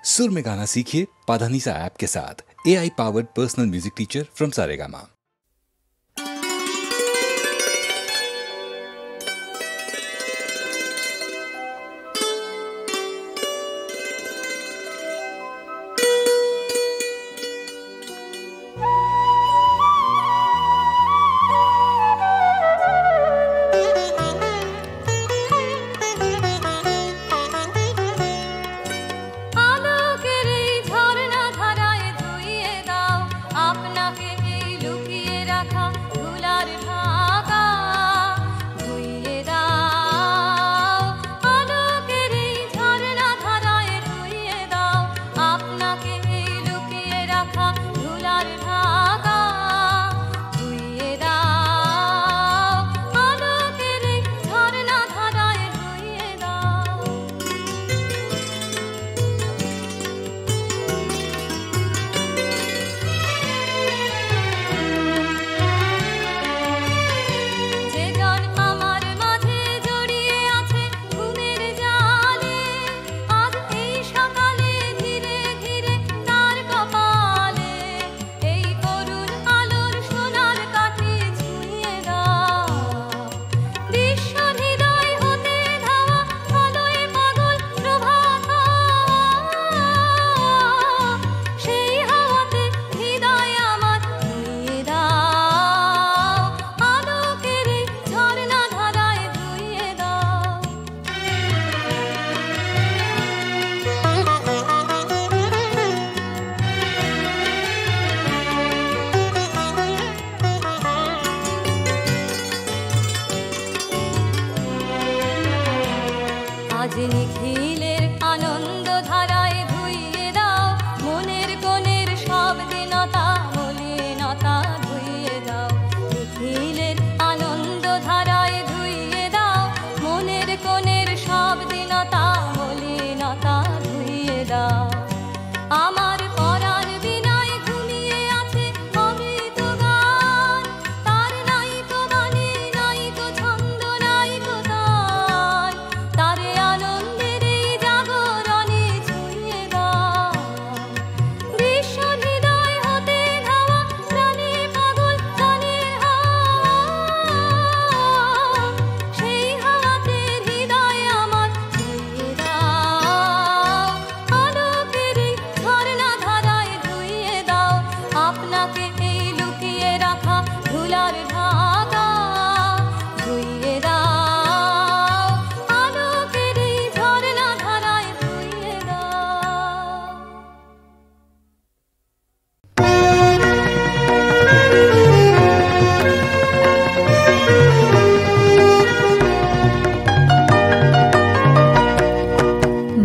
सुर में गाना सीखिए पाधानीसा ऐप के साथ। AI powered personal music teacher from Saregama.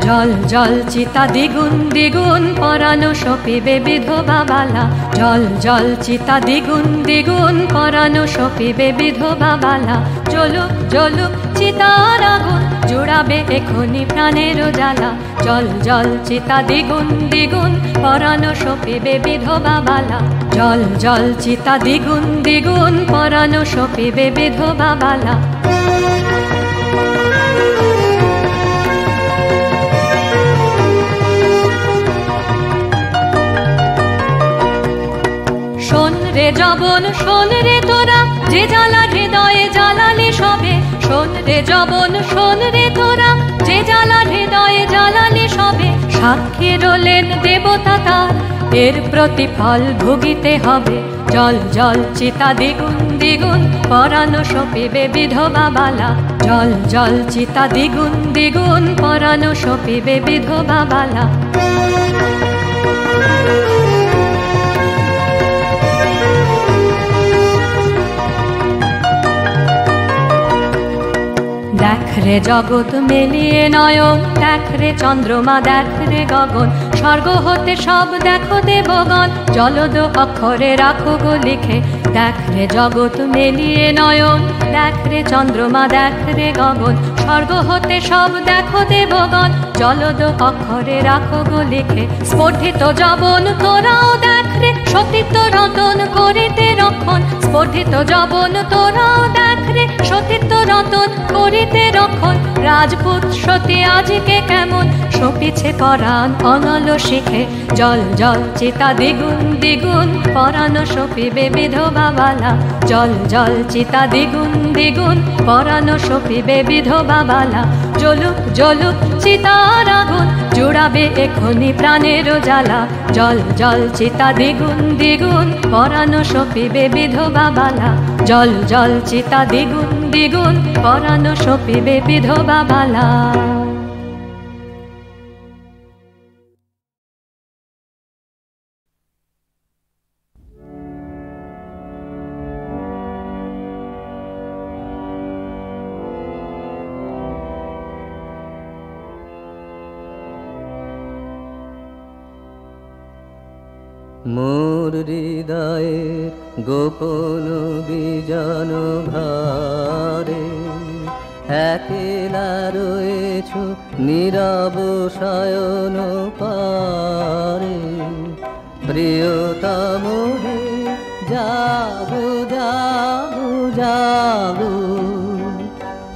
জল জল চিতা দ্বিগুণ দ্বিগুণ পরানো সপিবে বিধবা বালা। জল জল চিতা দ্বিগুণ দ্বিগুণ পরানো সপিবে বিধবা বালা। জ্বলুক জ্বলুক চিতার আগুন জুড়াবে এখনি প্রাণের জ্বালা। জল জল চিতা দ্বিগুণ দ্বিগুণ পরানো সপিবে বিধবা বালা। জল জল চিতা দ্বিগুণ দ্বিগুণ পরানো সপিবে বিধবা বালা। শোন রে জবন শোন রে তোরা, যে জ্বালা হৃদয়ে জ্বালালি সবে। শোন রে জবন শোন রে তোরা, যে জ্বালা হৃদয়ে জ্বালালি সবে। সাক্ষী রলেন দেবতা তার, এর প্রতিফল ভুগিতে হবে। জল জল চিতা দ্বিগুণ দ্বিগুণ পরানো সপিবে বিধবা বালা। জল জল চিতা দ্বিগুণ দ্বিগুণ পরানো সপিবে বিধবা বালা। দেখ রে জগৎ মেলিয়ে নয়ন, দেখ রে চন্দ্রমা, দেখ রে গগন। স্বর্গ হতে সব দেখো দেবগণ, জলদ অক্ষরে রাখো গো লিখে। দেখ রে জগৎ মেলিয়ে নয়ন, দেখ রে চন্দ্রমা, দেখ রে গগন, স্বর্গ হতে সব দেখো দেবগণ, জলদ অক্ষরে রাখো গো লিখে, স্ফুটিত যবন তোরাও দেখ রে, সতীত্ব রতন করিতে রক্ষণ, স্ফুটিত যবন তোরাও দেখ রে, সতীত্ব রতন করিতে রক্ষণ। রাজপুত সতী আজকে কেমন সপিছে পরাণ অনল শিখে, জল জল চিতা দ্বিগুণ দ্বিগুণ পরাণ সপিবে বিধবা বালা, জল জল চিতা দ্বিগুণ দ্বিগুণ পরাণ সপিবে বিধবা বালা। জ্বলুক জ্বলুক চিতার আগুন, জুড়াবে এখনি প্রাণের জ্বালা, জল জল চিতা দ্বিগুণ দ্বিগুণ পরাণ সপিবে বিধবা বালা, জল জল চিতা দ্বিগুণ দ্বিগুণ পরাণ সপিবে বিধবা বালা। মোর হৃদয়ের গোপন বিজন ঘরে একলা রয়েছ নীরব শয়ন পারে, প্রিয়তম হে জাগো জাগো জাগো,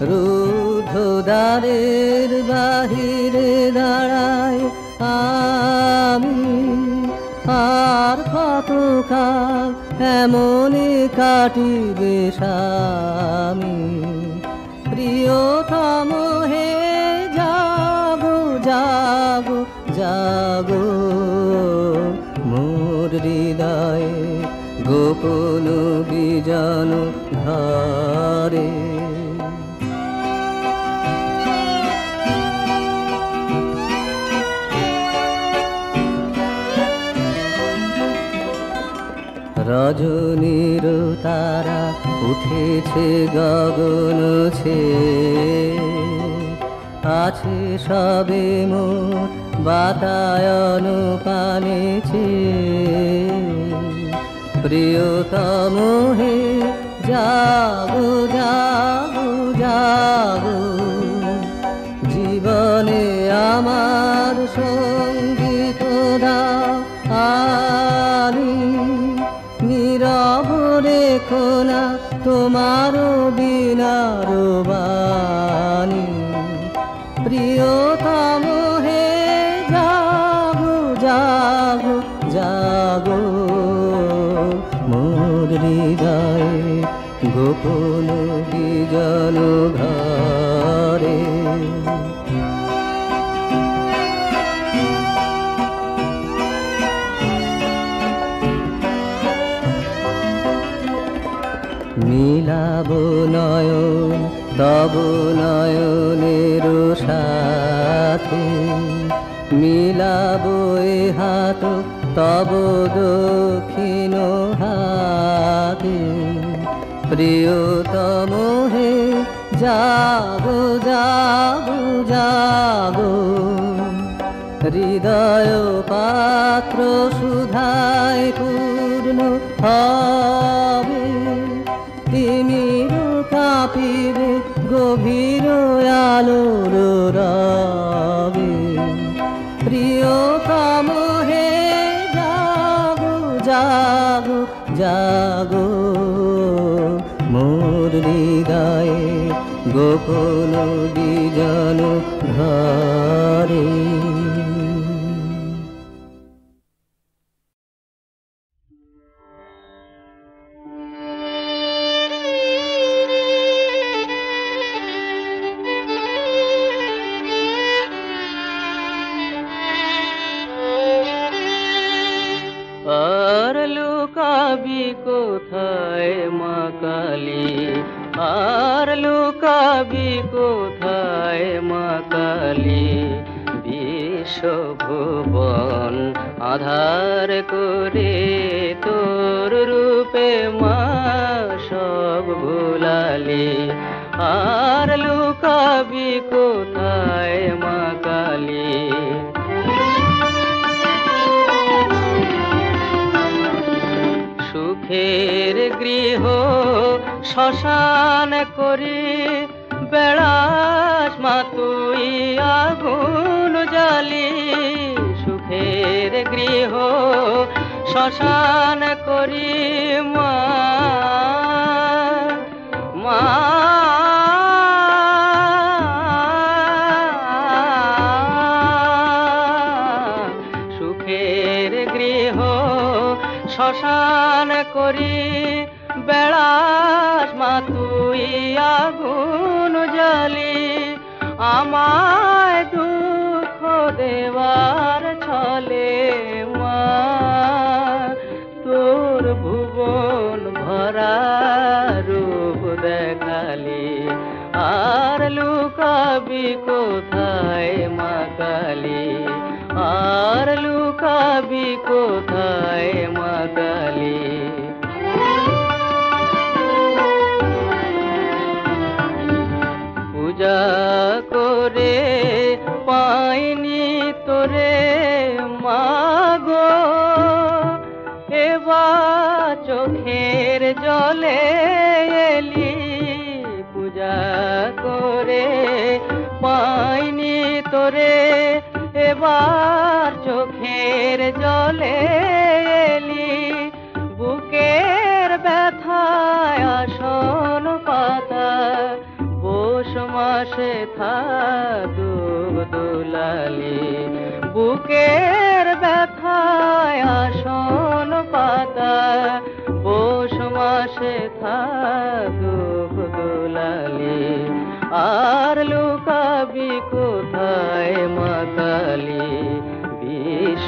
রুদ্ধ দ্বারের বাহিরে দাঁড়ায় আমি, আর কতকাল এমনি কাটিবে স্বামী, প্রিয়তম হে জাগো জাগো জাগো, মোর হৃদয়ে গোপন বিজন ঘরে। রজনীর তারা উঠেছে গগন ছেয়ে, আছে সবে মোর বাতায়ন পানেছে, প্রিয়তম হে জাগো জাগো জাগো, জীবনে আমার সঙ্গীত দাও আনি, নীরব রেখো না তোমার বিনার বাণী, প্রিয়তম হে জাগো জাগো জাগো, মোর হৃদয়ে গোপন বিজন ঘরে। মিলাব নয়ন তব নয়নের সাথে, মিলাব এ হাত তব দক্ষিণ হাতে, প্রিয়তম হে জাগো জাগো জাগো, হৃদয় পাত্র সুধায় পূর্ণ হবে, তিমির কাঁপিবে গভীর আলোর রবে, প্রিয়তম হে জাগো জাগো জাগো, মোর হৃদয়ে গোপন বিজন ঘরে। আর লুকাবি কোথায় মা কালী, আর লুকাবি কোথায় মা কালী, বিশ্বভুবন আধার করে তোর রূপে মা সব ভুলালি, আর লুকাবি কোথায় মা কালী। সুখের গৃহ শ্মশান করি বেড়াস মা তুই আগুন জ্বালি সুখের গৃহ শ্মশান করি মা মা সুখের গৃহ শ্মশান করি বেড়াস মা তুই আগুন জ্বালি আমায় দুঃখ দেওয়ার ছলে মা তোর ভুবন ভরা রূপ দেখালি আর লুকাবি কোথায় মা কালী আর লুকাবি কোথায় মা কালী পূজা করে পাইনি তোরে মাগো এবার চোখের জলে এলি পূজা করে পাইনি তোরে এবার চোখের জলে এলি বুকের ব্যথায় আসন পাতা পৌষ মাসে থাদুব দুলালি বুকের ব্যথায় আসন পাতা পৌষ মাসে থাদুব দুলালি আর লুকাবি কোথায় মা কালী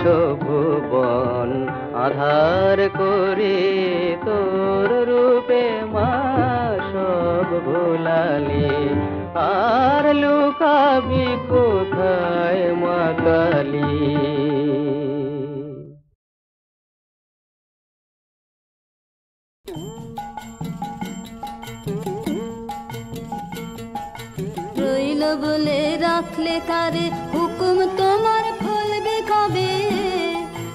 বিশ্বভুবন আধার করে তোর রূপে মা সব ভুলালি আর লুকাবি কোথায় মা কালী রইল বলে রাখলে কারে হুকুম তোমার ফলবে কবে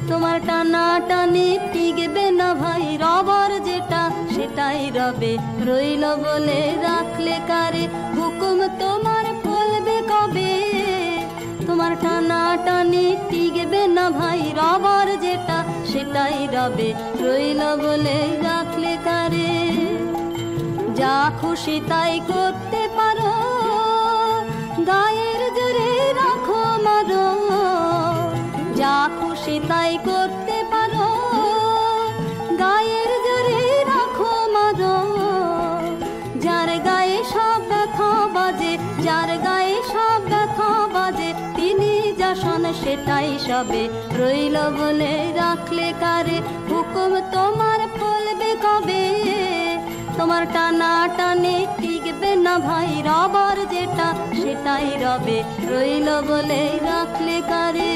তোমার টানা টানি টিকবে না ভাই রবার যেটা সেটাই রবে রইল বলে রাখলে কারে হুকুম তোমার ফলবে কবে তোমার টানা টানি টিকবে না ভাই রবার যেটা সেটাই রবে রইল বলে রাখলে কারে যা খুশি তাই করতে পারো গায়ের জোরে রাখো মারো যা খুশি তাই করতে পারো গায়ের জোরে রাখো মারো যার গায়ে সব ব্যথা বাজে যার গায়ে সব ব্যথা বাজে তিনি যা শোন সেটাই সবে রইল বলে রাখলে কারে হুকুম তোমার ফলবে কবে তোমার টানা টানে টিকবে না ভাই রবার যেটা সেটাই রবে রইল বলে রাখলে কারে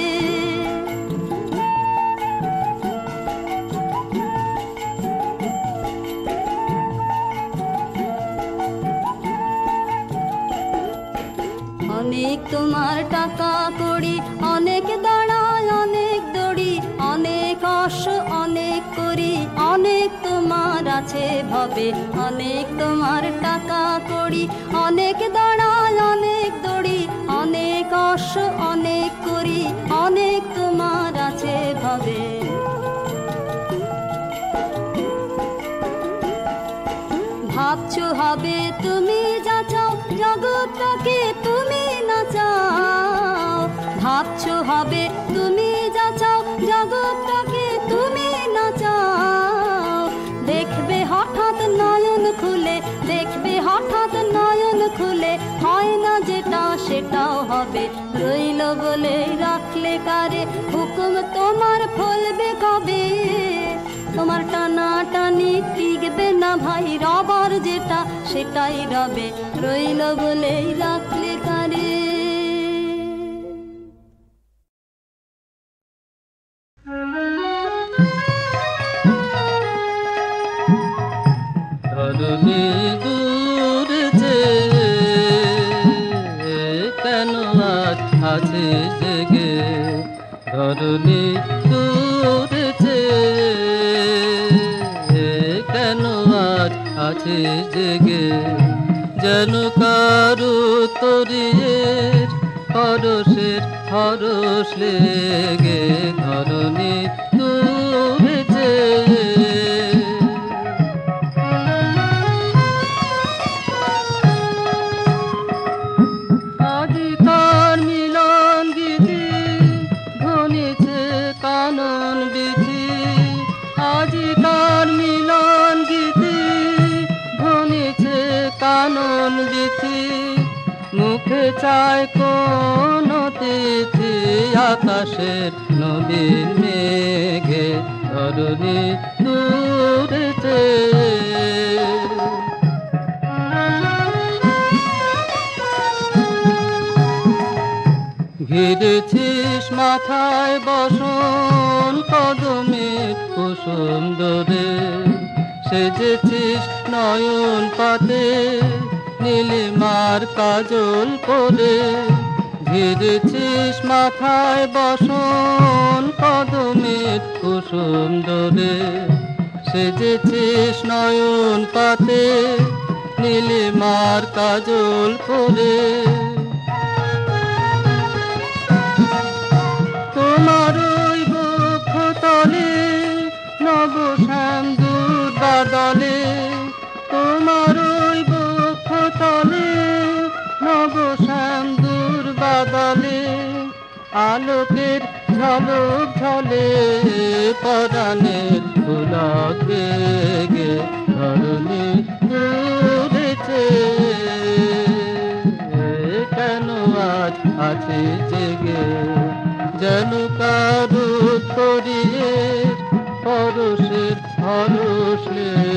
অনেক তোমার টাকা কড়ি অনেক দাঁড়ায় অনেক দড়ি অনেক অশ্ব অনেক করি অনেক তোমার আছে ভবে অনেক তোমার টাকা কড়ি অনেক দাঁড়ায় অনেক দড়ি অনেক অশ্ব অনেক করি অনেক তোমার আছে ভবে ভাবছো হবে তুমি যা চাও জগৎটাকে তুমি না চাও ভাবছো হবে তুমি যা চাও জগৎটাকে তুমি না চাও দেখবে হঠাৎ নয়ন খুলে দেখবে হঠাৎ নয়ন খুলে হয় না যেটা সেটাও হবে রইল বলে রাখলে কারে হুকুম তোমার ফলবে কবে তোমার টানা টানি টিকবে না ভাই রবার যেটা সেটাই রবে রইল বলে রাখলে কারে ধরুনি দূর যে কেন আজ আছে জেগে ধরুনি দূর যে কেন আজ আছে জেগে, যেন কারু তরিয়ের পরশের হরস লেগে ধরণী দূরে চেয়ে। আজি তার মিলন গীতি ধ্বনিছে কানন বিধি, আজি তার মিলন গীতি ধ্বনিছে কানন বিধি। মুখে চায় কোন তিথি আকাশের নবীন মেঘে ধরণী দূরে চেয়ে। ঘিরেছিস মাথায় বসন কদমে কুসুম দরে, সেজেছিস নয়ন পাতে নীলিমার কাজল পরে। ঘিরেছিস মাথায় বসন কদমে কুসুম দরে, সেজেছিস নয়ন পাতে নীলিমার কাজল পরে। তোমার ওই বক্ষ তলে নব শ্যাম দূর বাদলে, তোমার ওই বক্ষ তলে নব শ্যাম দূর বাদলে। আলোকের ঝলক ঝলে পরাণের পুলক বেগে ধরণী দূরে চেয়ে। কেন আজ আছে জেগে, যেন কারু তরিয়ের পরশের হরস লেগে